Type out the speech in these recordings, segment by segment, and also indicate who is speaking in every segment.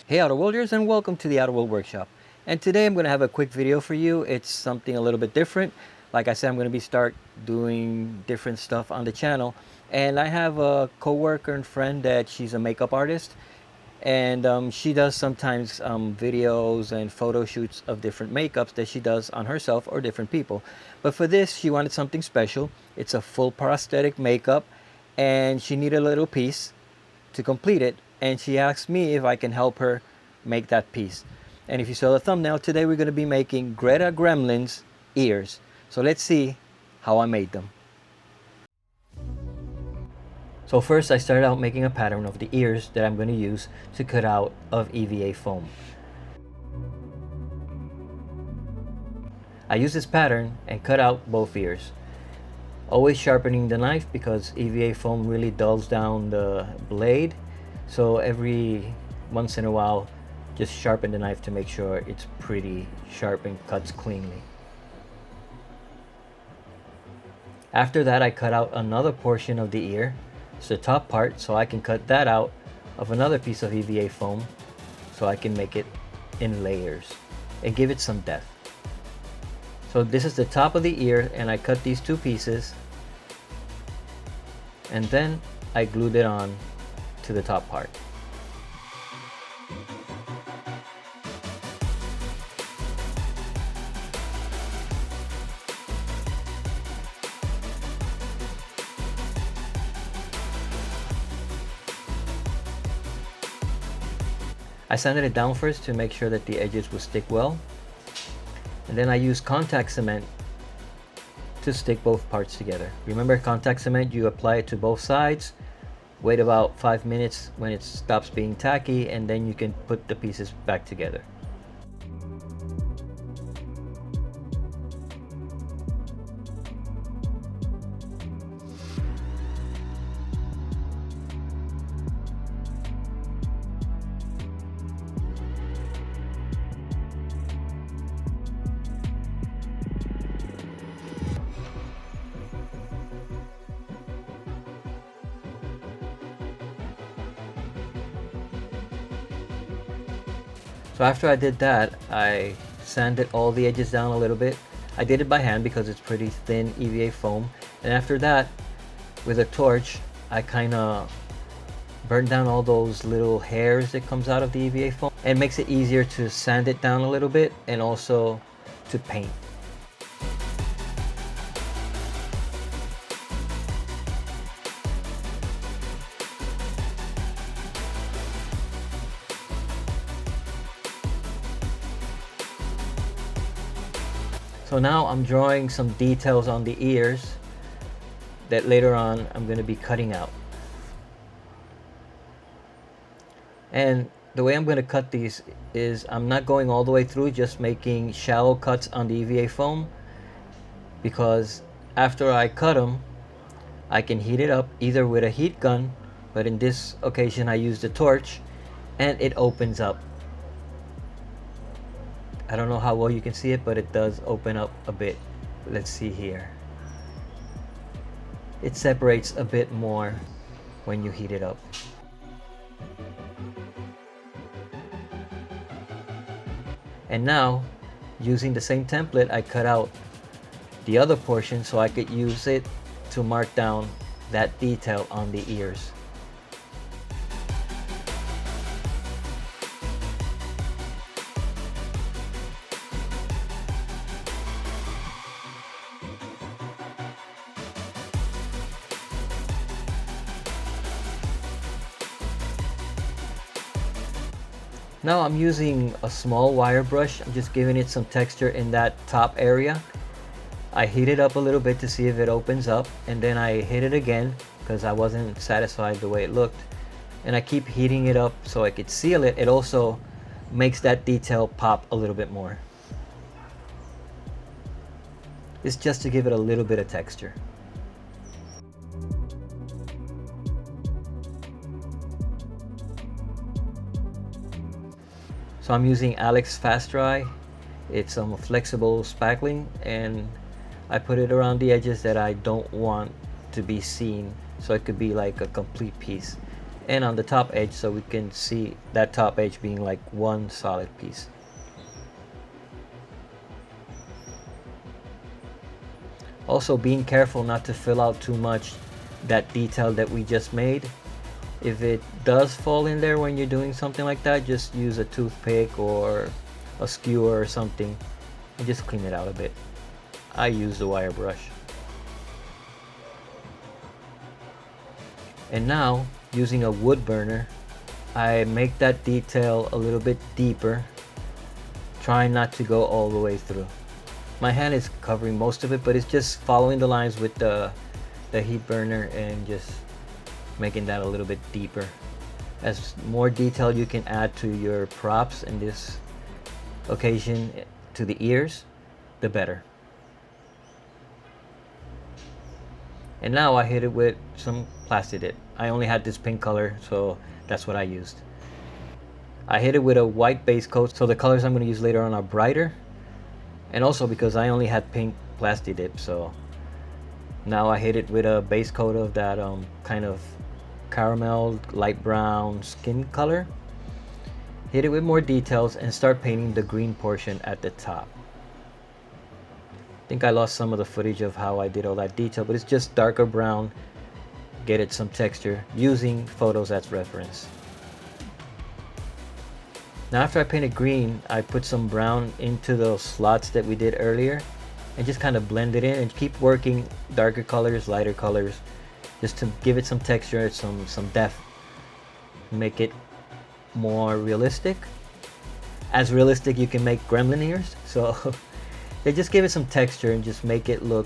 Speaker 1: Hey Outer Worlders, and welcome to the Outer World Workshop. And today I'm going to have a quick video for you. It's something a little bit different. Like I said, I'm going to start doing different stuff on the channel. And I have a coworker and friend that she's a makeup artist. And she does sometimes videos and photo shoots of different makeups that she does on herself or different people. But for this, she wanted something special. It's a full prosthetic makeup, and she needed a little piece to complete it, and she asked me if I can help her make that piece. And if you saw the thumbnail, today we're going to be making Greta Gremlin's ears. So let's see how I made them. So first I started out making a pattern of the ears that I'm going to use to cut out of EVA foam. I use this pattern and cut out both ears. Always sharpening the knife because EVA foam really dulls down the blade. So every once in a while, just sharpen the knife to make sure it's pretty sharp and cuts cleanly. After that, I cut out another portion of the ear. It's the top part, so I can cut that out of another piece of EVA foam so I can make it in layers and give it some depth. So this is the top of the ear, and I cut these two pieces, and then I glued it on to the top part. I sanded it down first to make sure that the edges would stick well, and then I used contact cement to stick both parts together. Remember, contact cement, you apply it to both sides, wait about 5 minutes when it stops being tacky, and then you can put the pieces back together. So after I did that, I sanded all the edges down a little bit. I did it by hand because it's pretty thin EVA foam. And after that, with a torch, I kind of burned down all those little hairs that comes out of the EVA foam. And makes it easier to sand it down a little bit and also to paint. So now I'm drawing some details on the ears that later on I'm going to be cutting out. And the way I'm going to cut these is I'm not going all the way through, just making shallow cuts on the EVA foam, because after I cut them, I can heat it up either with a heat gun, but in this occasion I used a torch, and it opens up. I don't know how well you can see it, but it does open up a bit. Let's see here. It separates a bit more when you heat it up. And now, using the same template, I cut out the other portion so I could use it to mark down that detail on the ears. Now I'm using a small wire brush. I'm just giving it some texture in that top area. I heat it up a little bit to see if it opens up, and then I hit it again because I wasn't satisfied the way it looked. And I keep heating it up so I could seal it. It also makes that detail pop a little bit more. It's just to give it a little bit of texture. So I'm using Alex Fast Dry. It's some flexible spackling, and I put it around the edges that I don't want to be seen, so it could be like a complete piece. and on the top edge, so we can see that top edge being like one solid piece. Also, being careful not to fill out too much that detail that we just made. If it does fall in there when you're doing something like that, just use a toothpick or a skewer or something and just clean it out a bit. I use the wire brush. And now, using a wood burner, I make that detail a little bit deeper, trying not to go all the way through. My hand is covering most of it, but it's just following the lines with the heat burner and just making that a little bit deeper. As more detail you can add to your props, in this occasion to the ears, the better. And now I hit it with some plastic dip. I only had this pink color, so that's what I used. I hit it with a white base coat, so the colors I'm going to use later on are brighter. And also because I only had pink plastic dip, so now I hit it with a base coat of that kind of caramel light brown skin color. Hit it with more details and start painting the green portion at the top. I think I lost some of the footage of how I did all that detail, but it's just darker brown, get it some texture, using photos as reference. Now after I painted green, I put some brown into those slots that we did earlier and just kind of blend it in and keep working darker colors, lighter colors, just to give it some texture, some depth, make it more realistic. As realistic you can make gremlin ears, so they just give it some texture and just make it look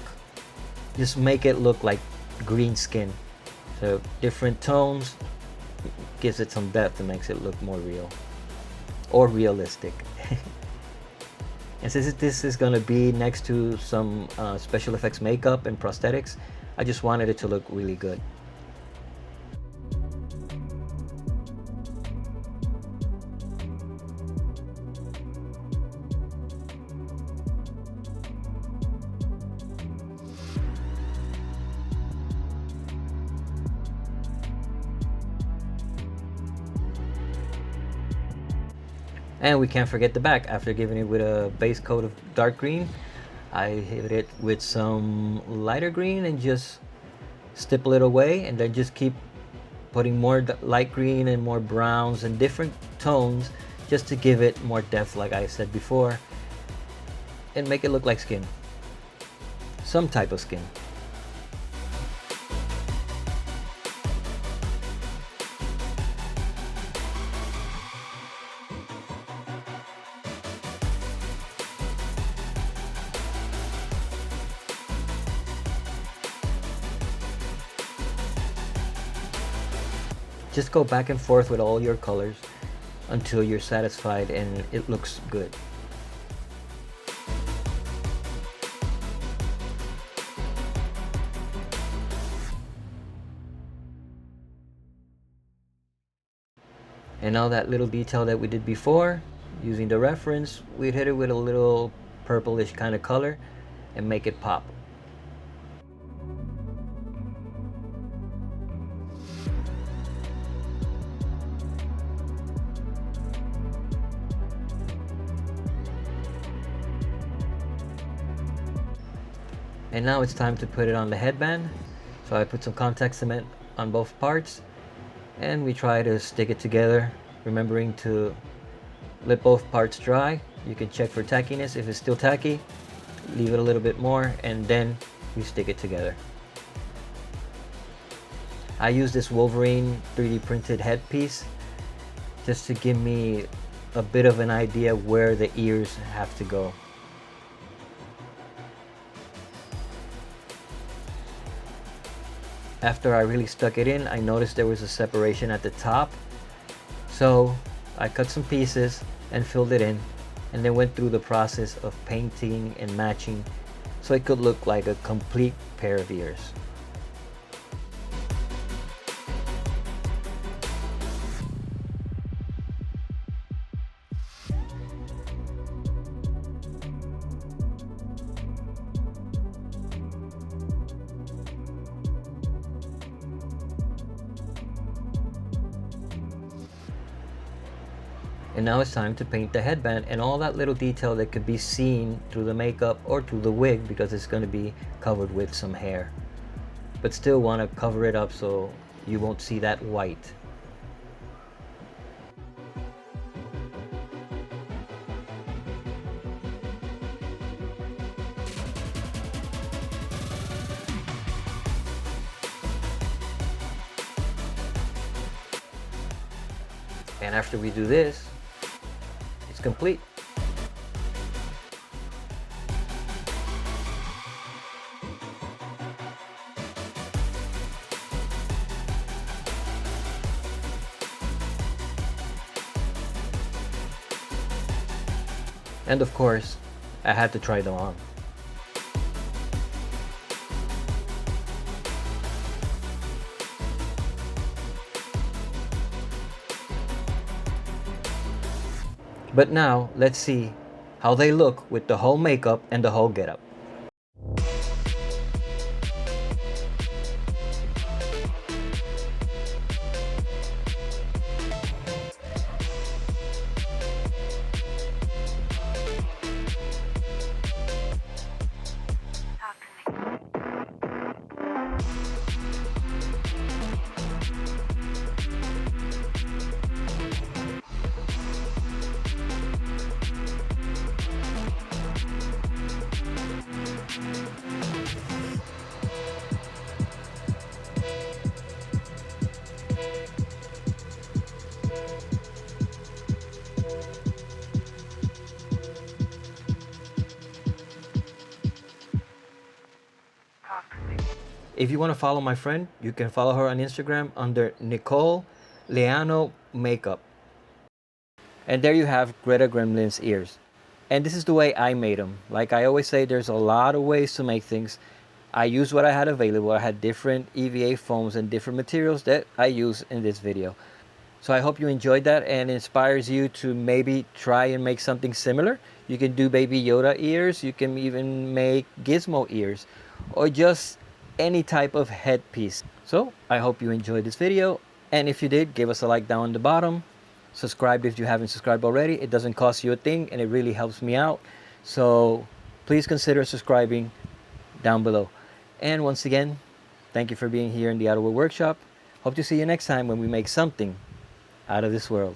Speaker 1: like green skin. So different tones gives it some depth and makes it look more real or realistic. And since this is gonna be next to some special effects makeup and prosthetics, I just wanted it to look really good. And we can't forget the back. After giving it with a base coat of dark green, I hit it with some lighter green and just stipple it away, and then just keep putting more light green and more browns and different tones just to give it more depth, like I said before, and make it look like skin. Some type of skin. Just go back and forth with all your colors until you're satisfied and it looks good. And now that little detail that we did before, using the reference, we'd hit it with a little purplish kind of color and make it pop. And now it's time to put it on the headband. So I put some contact cement on both parts and we try to stick it together, remembering to let both parts dry. You can check for tackiness. If it's still tacky, leave it a little bit more and then we stick it together. I use this Wolverine 3D printed headpiece just to give me a bit of an idea where the ears have to go. After I really stuck it in, I noticed there was a separation at the top. So I cut some pieces and filled it in, and then went through the process of painting and matching so it could look like a complete pair of ears. And now it's time to paint the headband and all that little detail that could be seen through the makeup or through the wig, because it's going to be covered with some hair. But still want to cover it up so you won't see that white. And after we do this, it's complete. And of course, I had to try them on. But now, let's see how they look with the whole makeup and the whole getup. If you want to follow my friend, you can follow her on Instagram under Nicole Leano Makeup. And there you have Greta Gremlin's ears. And this is the way I made them. Like I always say, there's a lot of ways to make things. I used what I had available. I had different EVA foams and different materials that I use in this video. So I hope you enjoyed that and inspires you to maybe try and make something similar. You can do Baby Yoda ears. You can even make Gizmo ears, or just any type of headpiece. So I hope you enjoyed this video, and if you did, give us a like down the bottom. Subscribe if you haven't subscribed already. It doesn't cost you a thing and it really helps me out, so please consider subscribing down below. And once again, thank you for being here in the Outerworld Workshop. Hope to see you next time when we make something out of this world.